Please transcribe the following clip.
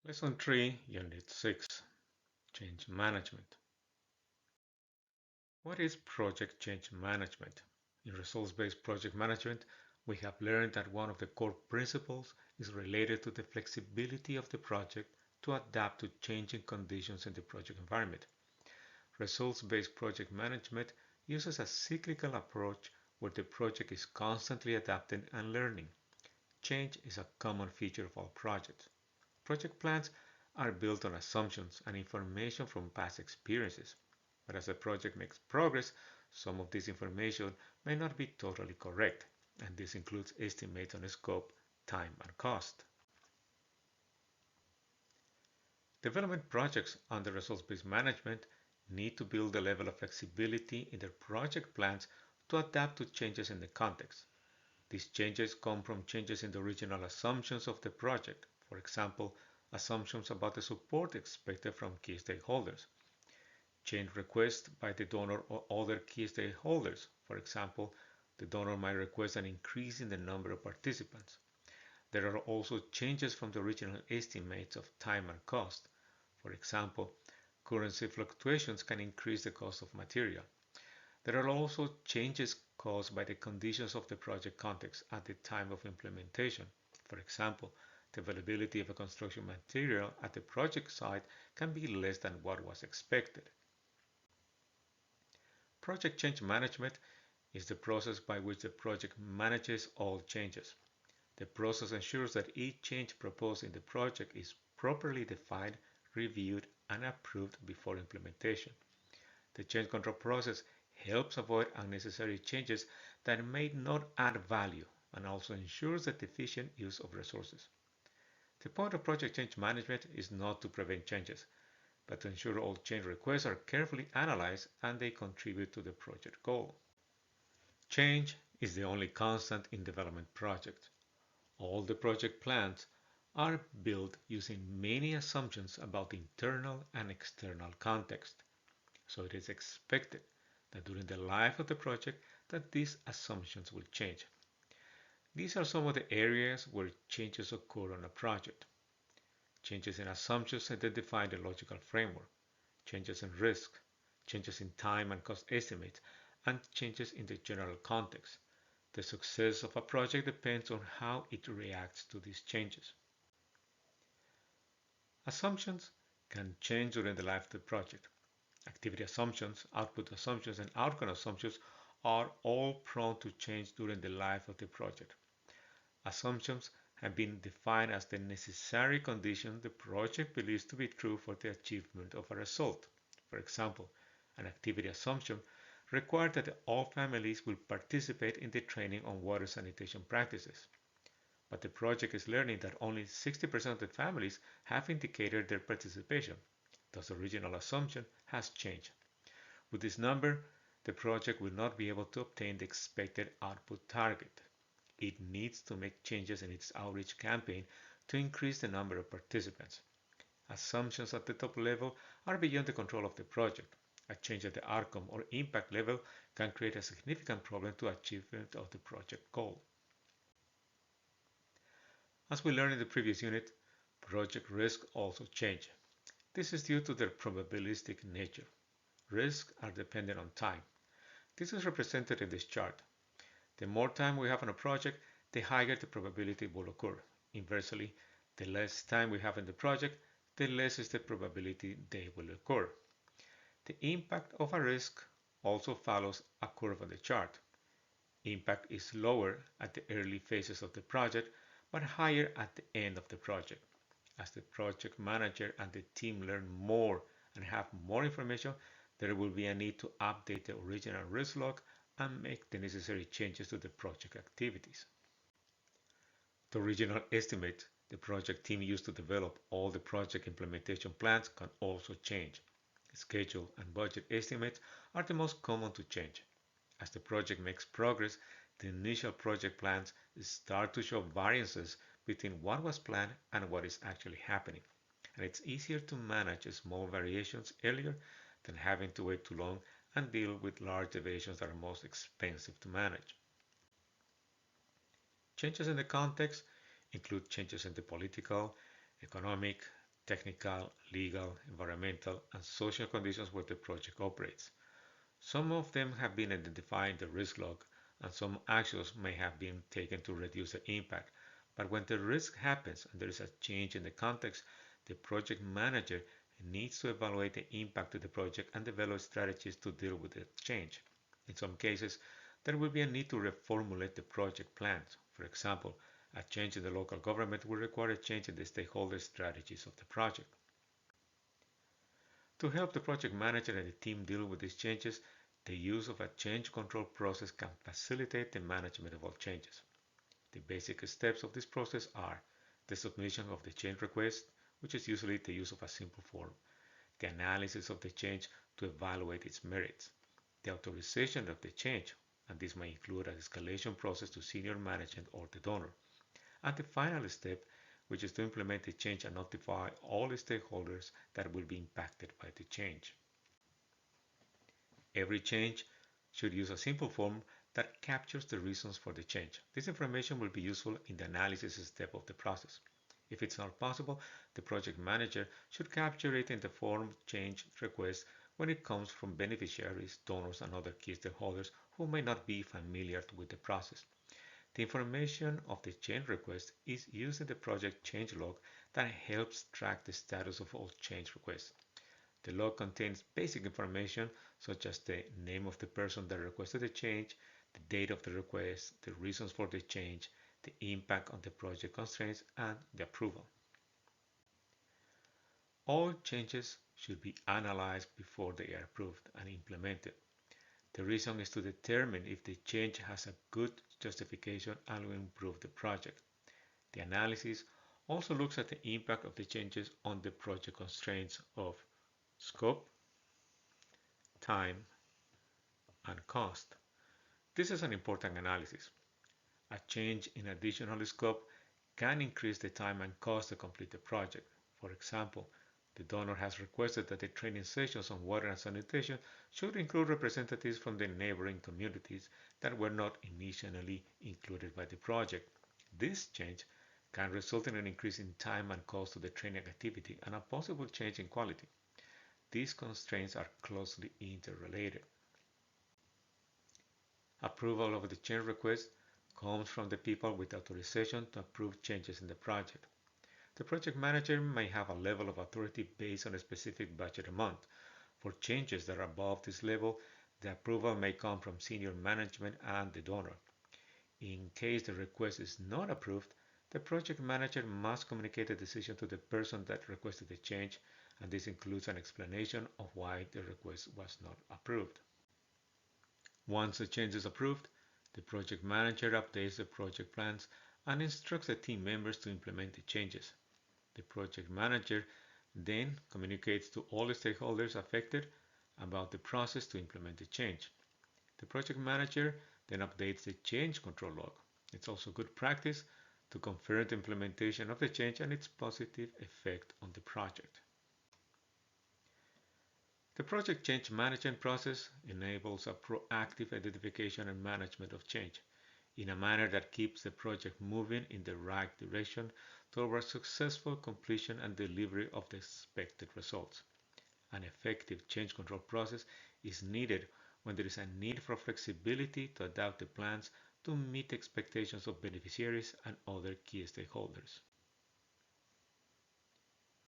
Lesson 3, Unit 6, Change Management. What is project change management? In results-based project management, we have learned that one of the core principles is related to the flexibility of the project to adapt to changing conditions in the project environment. Results-based project management uses a cyclical approach where the project is constantly adapting and learning. Change is a common feature of all projects. Project plans are built on assumptions and information from past experiences, but as the project makes progress, some of this information may not be totally correct, and this includes estimates on scope, time, and cost. Development projects under results-based management need to build a level of flexibility in their project plans to adapt to changes in the context. These changes come from changes in the original assumptions of the project, for example, assumptions about the support expected from key stakeholders. Change requests by the donor or other key stakeholders. For example, the donor might request an increase in the number of participants. There are also changes from the original estimates of time and cost. For example, currency fluctuations can increase the cost of material. There are also changes caused by the conditions of the project context at the time of implementation. For example, the availability of a construction material at the project site can be less than what was expected. Project change management is the process by which the project manages all changes. The process ensures that each change proposed in the project is properly defined, reviewed, and approved before implementation. The change control process helps avoid unnecessary changes that may not add value and also ensures the efficient use of resources. The point of project change management is not to prevent changes, but to ensure all change requests are carefully analyzed and they contribute to the project goal. Change is the only constant in development projects. All the project plans are built using many assumptions about internal and external context. So it is expected that during the life of the project that these assumptions will change. These are some of the areas where changes occur on a project. Changes in assumptions identify the logical framework, changes in risk, changes in time and cost estimates, and changes in the general context. The success of a project depends on how it reacts to these changes. Assumptions can change during the life of the project. Activity assumptions, output assumptions, and outcome assumptions are all prone to change during the life of the project. Assumptions have been defined as the necessary condition the project believes to be true for the achievement of a result. For example, an activity assumption requires that all families will participate in the training on water sanitation practices. But the project is learning that only 60% of the families have indicated their participation. Thus, the original assumption has changed. With this number, the project will not be able to obtain the expected output target. It needs to make changes in its outreach campaign to increase the number of participants. Assumptions at the top level are beyond the control of the project. A change at the outcome or impact level can create a significant problem to achievement of the project goal. As we learned in the previous unit, project risks also change. This is due to their probabilistic nature. Risks are dependent on time. This is represented in this chart. The more time we have on a project, the higher the probability will occur. Inversely, the less time we have in the project, the less is the probability they will occur. The impact of a risk also follows a curve on the chart. Impact is lower at the early phases of the project, but higher at the end of the project. As the project manager and the team learn more and have more information, there will be a need to update the original risk log and make the necessary changes to the project activities. The original estimate the project team used to develop all the project implementation plans can also change. Schedule and budget estimates are the most common to change. As the project makes progress, the initial project plans start to show variances between what was planned and what is actually happening. And it's easier to manage small variations earlier than having to wait too long and deal with large deviations that are most expensive to manage. Changes in the context include changes in the political, economic, technical, legal, environmental, and social conditions where the project operates. Some of them have been identified in the risk log, and some actions may have been taken to reduce the impact. But when the risk happens and there is a change in the context, the project manager needs to evaluate the impact to the project and develop strategies to deal with the change. In some cases, there will be a need to reformulate the project plans. For example, a change in the local government will require a change in the stakeholder strategies of the project. To help the project manager and the team deal with these changes, the use of a change control process can facilitate the management of all changes. The basic steps of this process are the submission of the change request, which is usually the use of a simple form, the analysis of the change to evaluate its merits, the authorization of the change, and this may include an escalation process to senior management or the donor, and the final step, which is to implement the change and notify all stakeholders that will be impacted by the change. Every change should use a simple form that captures the reasons for the change. This information will be useful in the analysis step of the process. If it's not possible, the project manager should capture it in the form change request when it comes from beneficiaries, donors, and other key stakeholders who may not be familiar with the process. The information of the change request is used in the project change log that helps track the status of all change requests. The log contains basic information such as the name of the person that requested the change, the date of the request, the reasons for the change, the impact on the project constraints, and the approval. All changes should be analyzed before they are approved and implemented. The reason is to determine if the change has a good justification and will improve the project. The analysis also looks at the impact of the changes on the project constraints of scope, time, and cost. This is an important analysis. A change in additional scope can increase the time and cost to complete the project. For example, the donor has requested that the training sessions on water and sanitation should include representatives from the neighboring communities that were not initially included by the project. This change can result in an increase in time and cost to the training activity and a possible change in quality. These constraints are closely interrelated. Approval of the change request comes from the people with authorization to approve changes in the project. The project manager may have a level of authority based on a specific budget amount. For changes that are above this level, the approval may come from senior management and the donor. In case the request is not approved, the project manager must communicate the decision to the person that requested the change, and this includes an explanation of why the request was not approved. Once the change is approved, the project manager updates the project plans and instructs the team members to implement the changes. The project manager then communicates to all the stakeholders affected about the process to implement the change. The project manager then updates the change control log. It's also good practice to confirm the implementation of the change and its positive effect on the project. The project change management process enables a proactive identification and management of change in a manner that keeps the project moving in the right direction towards successful completion and delivery of the expected results. An effective change control process is needed when there is a need for flexibility to adapt the plans to meet expectations of beneficiaries and other key stakeholders.